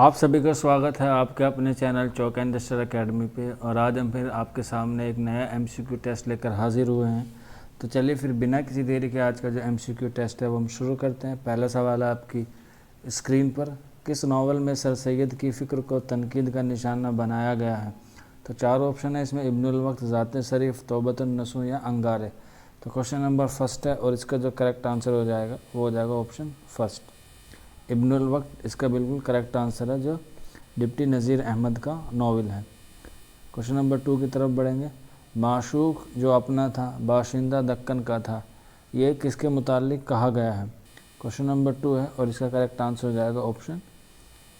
आप सभी का स्वागत है आपके अपने चैनल चौक एंड दस्टर अकेडमी पे। और आज हम फिर आपके सामने एक नया एमसीक्यू टेस्ट लेकर हाजिर हुए हैं। तो चलिए फिर बिना किसी देरी के आज का जो एमसीक्यू टेस्ट है वो हम शुरू करते हैं। पहला सवाल है आपकी स्क्रीन पर, किस नावल में सर सैयद की फ़िक्र को तनकीद का निशाना बनाया गया है? तो चार ऑप्शन है इसमें, इब्नुल वक्त, ज़ाते शरीफ, तौबतुन नसूह या अंगारे। तो क्वेश्चन नंबर फर्स्ट है और इसका जो करेक्ट आंसर हो जाएगा वो हो जाएगा ऑप्शन फर्स्ट, इब्नुल वक्त इसका बिल्कुल करेक्ट आंसर है, जो डिप्टी नज़ीर अहमद का नावल है। क्वेश्चन नंबर 2 की तरफ बढ़ेंगे। माशूक जो अपना था बाशिंदा दक्कन का था, ये किसके मुतालिक कहा गया है? क्वेश्चन नंबर 2 है और इसका करेक्ट आंसर हो जाएगा ऑप्शन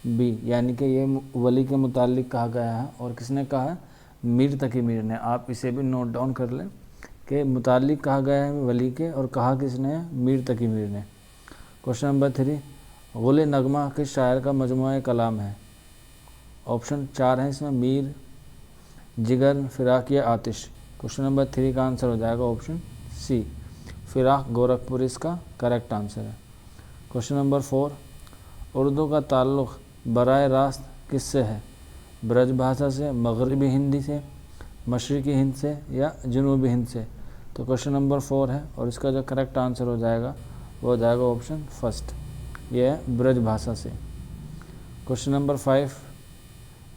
बी, यानी कि ये वली के मुतालिक कहा गया है। और किसने कहा है? मीर तकी मीर ने। आप इसे भी नोट डाउन कर लें कि मुतालिक कहा गया है वली के, और कहा किसने है? मीर तकी मीर ने। क्वेश्चन नंबर 3, गुल नगमा किस शायर का मजमूआ कलाम है? ऑप्शन 4 है इसमें, मीर, जिगर, फिराक या आतिश। क्वेश्चन नंबर 3 का आंसर हो जाएगा ऑप्शन सी, फिराक गोरखपुर इसका करेक्ट आंसर है। क्वेश्चन नंबर 4, उर्दू का ताल्लुक़ बराह रास्त किससे है? ब्रज भाषा से, मगरबी हिंदी से, मशरक़ी हिंद से या जनूबी हिंद से? तो क्वेश्चन नंबर 4 है और इसका जो करेक्ट आंसर हो जाएगा वो हो जाएगा ऑप्शन फर्स्ट, यह है ब्रज भाषा से। क्वेश्चन नंबर 5,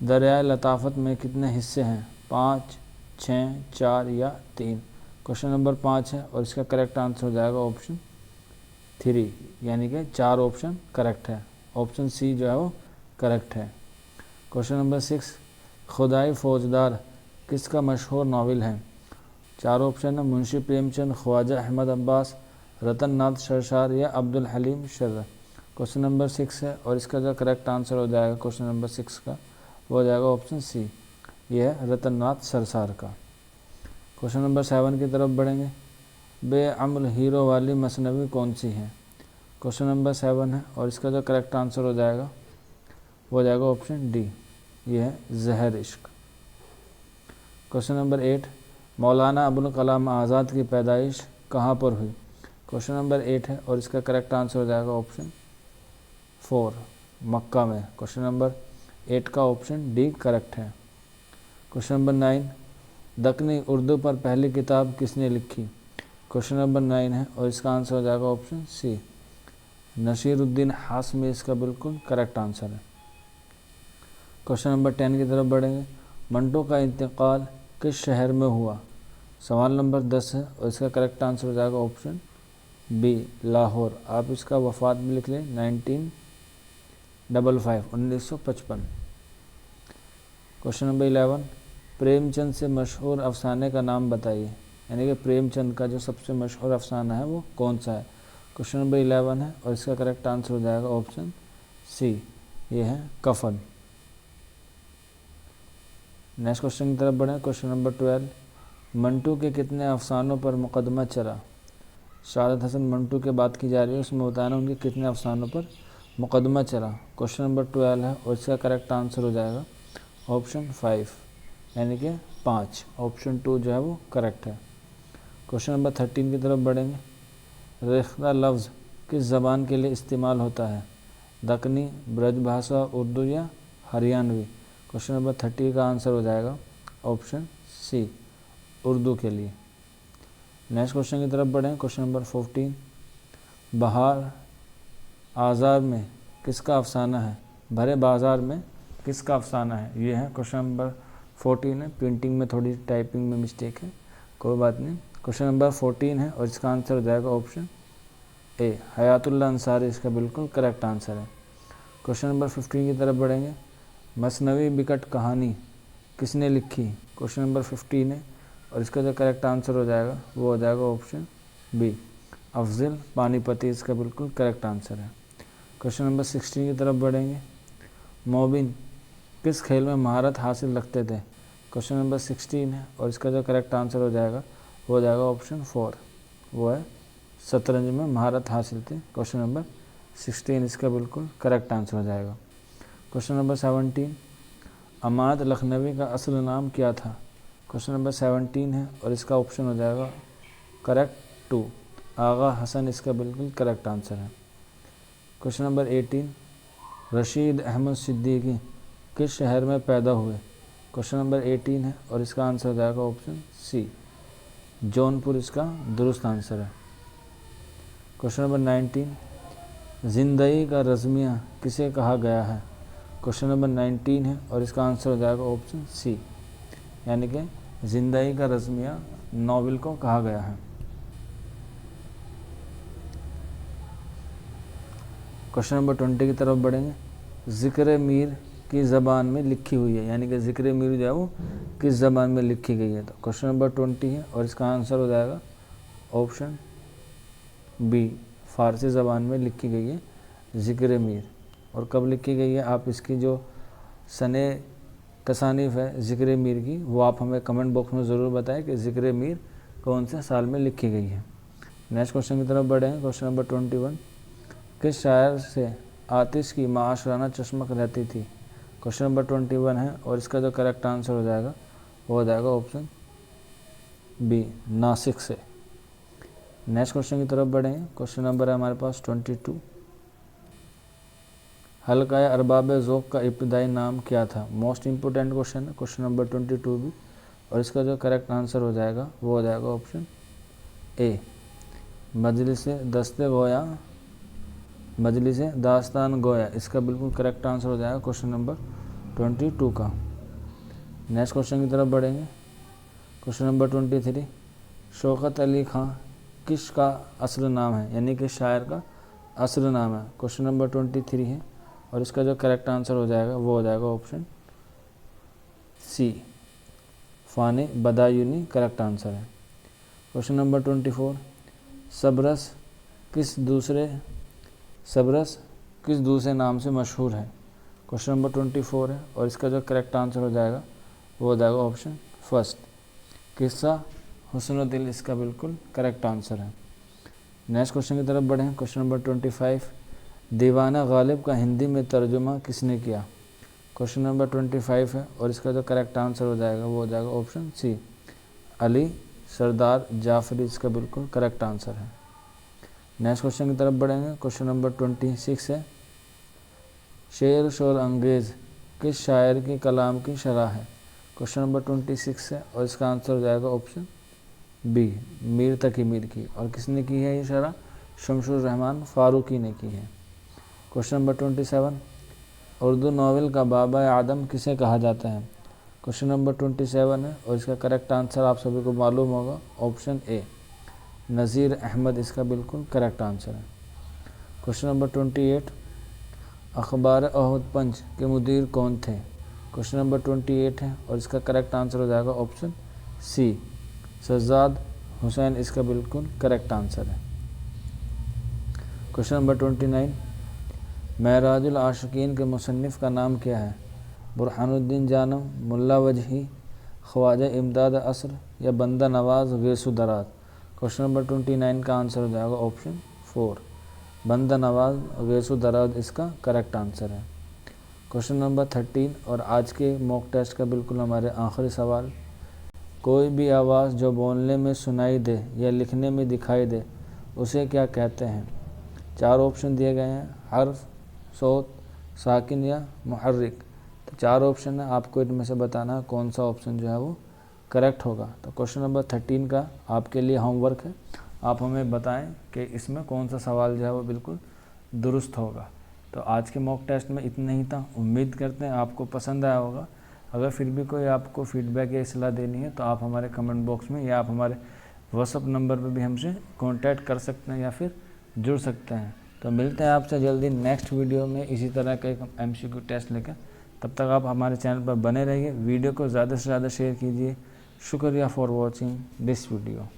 दरियाए लताफ़त में कितने हिस्से हैं? 5, 6, 4 या 3? क्वेश्चन नंबर 5 है और इसका करेक्ट आंसर हो जाएगा ऑप्शन 3, यानी कि 4 ऑप्शन करेक्ट है। ऑप्शन सी जो है वो करेक्ट है। क्वेश्चन नंबर 6, खुदाई फौजदार किसका मशहूर नावल है? 4 ऑप्शन है, मुंशी प्रेमचंद, ख्वाजा अहमद अब्बास, रतन नाथ सरसार या अब्दुल हलीम शर्र। क्वेश्चन नंबर 6 है और इसका जो करेक्ट आंसर हो जाएगा क्वेश्चन नंबर 6 का वो हो जाएगा ऑप्शन सी, ये है रतन नाथ सरसार का। क्वेश्चन नंबर 7 की तरफ बढ़ेंगे। बेअमल हीरो वाली मसनवी कौन सी है? क्वेश्चन नंबर 7 है और इसका जो करेक्ट आंसर हो जाएगा वो हो जाएगा ऑप्शन डी, ये है ज़हर इश्क। क्वेश्चन नंबर 8, मौलाना अबुल कलाम आज़ाद की पैदाइश कहाँ पर हुई? क्वेश्चन नंबर 8 है और इसका करेक्ट आंसर हो जाएगा ऑप्शन 4, मक्का में। क्वेश्चन नंबर 8 का ऑप्शन डी करेक्ट है। क्वेश्चन नंबर 9, दक्कनी उर्दू पर पहली किताब किसने लिखी? क्वेश्चन नंबर 9 है और इसका आंसर हो जाएगा ऑप्शन सी, नसीरुद्दीन हाशमी इसका बिल्कुल करेक्ट आंसर है। क्वेश्चन नंबर 10 की तरफ बढ़ेंगे। मंटो का इंतकाल किस शहर में हुआ? सवाल नंबर 10 है और इसका करेक्ट आंसर हो जाएगा ऑप्शन बी, लाहौर। आप इसका वफ़ात भी लिख लें 1955। क्वेश्चन नंबर 11, प्रेमचंद से मशहूर अफसाने का नाम बताइए, यानी कि प्रेमचंद का जो सबसे मशहूर अफसाना है वो कौन सा है? क्वेश्चन नंबर 11 है और इसका करेक्ट आंसर हो जाएगा ऑप्शन सी, ये है कफन। नेक्स्ट क्वेश्चन की तरफ बढ़ें। क्वेश्चन नंबर 12, मंटू के कितने अफसानों पर मुकदमा चला? सादत हसन मंटू की बात की जा रही है, उसमें बताना उनके कितने अफसानों पर मुकदमा चला। क्वेश्चन नंबर 12 है और इसका करेक्ट आंसर हो जाएगा ऑप्शन 5, यानी कि 5। ऑप्शन 2 जो है वो करेक्ट है। क्वेश्चन नंबर 13 की तरफ बढ़ेंगे। रेख्ता लफ्ज़ किस ज़बान के लिए इस्तेमाल होता है? दक्कनी, ब्रज भाषा, उर्दू या हरियाणवी? क्वेश्चन नंबर 30 का आंसर हो जाएगा ऑप्शन सी, उर्दू के लिए। नेक्स्ट क्वेश्चन की तरफ बढ़ें। क्वेश्चन नंबर 14, बहार आज़ार में किसका अफसाना है? भरे बाज़ार में किसका अफसाना है? ये है क्वेश्चन नंबर 14 है। प्रिंटिंग में थोड़ी टाइपिंग में मिस्टेक है, कोई बात नहीं। क्वेश्चन नंबर 14 है और इसका आंसर हो जाएगा ऑप्शन ए, हयातुल्लाह अंसारी इसका बिल्कुल करेक्ट आंसर है। क्वेश्चन नंबर 15 की तरफ बढ़ेंगे। मसनवी बिकट कहानी किसने लिखी? क्वेश्चन नंबर 15 है और इसका जो करेक्ट आंसर हो जाएगा वो हो जाएगा ऑप्शन बी, अफजल पानीपती इसका बिल्कुल करेक्ट आंसर है। क्वेश्चन नंबर 16 की तरफ बढ़ेंगे। मोबिन किस खेल में महारत हासिल रखते थे? क्वेश्चन नंबर 16 है और इसका जो करेक्ट आंसर हो जाएगा वो हो जाएगा ऑप्शन 4, वो है शतरंज में महारत हासिल थी। क्वेश्चन नंबर 16 इसका बिल्कुल करेक्ट आंसर हो जाएगा। क्वेश्चन नंबर 17, अमाद लखनवी का असल नाम क्या था? क्वेश्चन नंबर 17 है और इसका ऑप्शन हो जाएगा करेक्ट 2, आगा हसन इसका बिल्कुल करेक्ट आंसर है। क्वेश्चन नंबर 18, रशीद अहमद सिद्दीकी किस शहर में पैदा हुए? क्वेश्चन नंबर 18 है और इसका आंसर हो जाएगा ऑप्शन सी, जौनपुर इसका दुरुस्त आंसर है। क्वेश्चन नंबर 19, ज़िंदगी का रज़्मिया किसे कहा गया है? क्वेश्चन नंबर 19 है और इसका आंसर हो जाएगा ऑप्शन सी, यानी कि ज़िंदगी का रज़्मिया नॉवेल को कहा गया है। क्वेश्चन नंबर 20 की तरफ बढ़ेंगे। ज़िक्र मीर की ज़बान में लिखी हुई है, यानी कि ज़िक्र मीर जो है वो किस ज़बान में लिखी गई है? तो क्वेश्चन नंबर 20 है और इसका आंसर हो जाएगा ऑप्शन बी, फ़ारसी ज़बान में लिखी गई है ज़िक्र मीर। और कब लिखी गई है, आप इसकी जो सने तसानीफ़ है ज़िक्र मीर की वो आप हमें कमेंट बॉक्स में ज़रूर बताएं कि ज़िक्र मीर कौन से साल में लिखी गई है। नेक्स्ट क्वेश्चन की तरफ बढ़े हैं। क्वेश्चन नंबर 21, किस शायर से आतिश की माशराना चश्मक रहती थी? क्वेश्चन नंबर 21 है और इसका जो करेक्ट आंसर हो जाएगा वो हो जाएगा ऑप्शन बी, नासिक से। नेक्स्ट क्वेश्चन की तरफ बढ़ेंगे। क्वेश्चन नंबर है हमारे पास 22, हल्का अरबाब ज़ौक़ का इब्तिदाई नाम क्या था? मोस्ट इंपॉर्टेंट क्वेश्चन है क्वेश्चन नंबर 22 भी, और इसका जो करेक्ट आंसर हो जाएगा वो हो जाएगा ऑप्शन ए, मजलिस दस्ते गोया, मजलिस दास्तान गोया। इसका बिल्कुल करेक्ट आंसर हो जाएगा क्वेश्चन नंबर 22 का। नेक्स्ट क्वेश्चन की तरफ बढ़ेंगे। क्वेश्चन नंबर 23, शौकत अली खां किस का असली नाम है, यानी कि शायर का असली नाम है? क्वेश्चन नंबर 23 है और इसका जो करेक्ट आंसर हो जाएगा वो हो जाएगा option C, Fani Badayuni correct answer है। क्वेश्चन नंबर 24, सबरस किस दूसरे नाम से मशहूर है? क्वेश्चन नंबर 24 है और इसका जो करेक्ट आंसर हो जाएगा वो हो जाएगा ऑप्शन फर्स्ट, किस्सा हुस्न दिल इसका बिल्कुल करेक्ट आंसर है। नेक्स्ट क्वेश्चन की तरफ बढ़ें। क्वेश्चन नंबर 25, दीवाना गालिब का हिंदी में तर्जुमा किसने किया? क्वेश्चन नंबर 25 है और इसका जो करेक्ट आंसर हो जाएगा वो हो जाएगा ऑप्शन सी, अली सरदार जाफरी इसका बिल्कुल करेक्ट आंसर है। नेक्स्ट क्वेश्चन की तरफ बढ़ेंगे। क्वेश्चन नंबर 26 है, शेर शोर अंगेज़ किस शायर के कलाम की शरह है? क्वेश्चन नंबर 26 है और इसका आंसर हो जाएगा ऑप्शन बी, मीर तकी मीर की। और किसने की है ये शरह? शमशुर रहमान फ़ारूकी ने की है। क्वेश्चन नंबर 27, उर्दू नावल का बाबा आदम किसे कहा जाता है? क्वेश्चन नंबर 27 है और इसका करेक्ट आंसर आप सभी को मालूम होगा, ऑप्शन ए, नज़ीर अहमद इसका बिल्कुल करेक्ट आंसर है। क्वेश्चन नंबर 28, अखबार अहद पंच के मुदीर कौन थे? क्वेश्चन नंबर 28 है और इसका करेक्ट आंसर हो जाएगा ऑप्शन सी, सज्जाद हुसैन इसका बिल्कुल करेक्ट आंसर है। क्वेश्चन नंबर 29, महराजुल आशिकीन के मुसन्निफ़ का नाम क्या है? बुरहानुद्दीन जानम, मुल्ला वजही, ख्वाजा इमदाद असर या बंदा नवाज गैसु दरात? क्वेश्चन नंबर 29 का आंसर हो जाएगा ऑप्शन 4, बंदा नवाज गैसु दरात इसका करेक्ट आंसर है। क्वेश्चन नंबर 13 और आज के मॉक टेस्ट का बिल्कुल हमारे आखिरी सवाल, कोई भी आवाज़ जो बोलने में सुनाई दे या लिखने में दिखाई दे उसे क्या कहते हैं? 4 ऑप्शन दिए गए हैं, हर्फ, सौत, साकिन या मुहर्रिक। तो 4 ऑप्शन है, आपको इनमें से बताना है कौन सा ऑप्शन जो है वो करेक्ट होगा। तो क्वेश्चन नंबर 13 का आपके लिए होमवर्क है, आप हमें बताएं कि इसमें कौन सा सवाल जो है वो बिल्कुल दुरुस्त होगा। तो आज के मॉक टेस्ट में इतना ही था, उम्मीद करते हैं आपको पसंद आया होगा। अगर फिर भी कोई आपको फीडबैक या सलाह देनी है तो आप हमारे कमेंट बॉक्स में या आप हमारे व्हाट्सअप नंबर पर भी हमसे कांटेक्ट कर सकते हैं या फिर जुड़ सकते हैं। तो मिलते हैं आपसे जल्दी नेक्स्ट वीडियो में इसी तरह का एक MCQ टेस्ट लेकर। तब तक आप हमारे चैनल पर बने रहिए, वीडियो को ज़्यादा से ज़्यादा शेयर कीजिए। शुक्रिया फॉर वॉचिंग दिस वीडियो।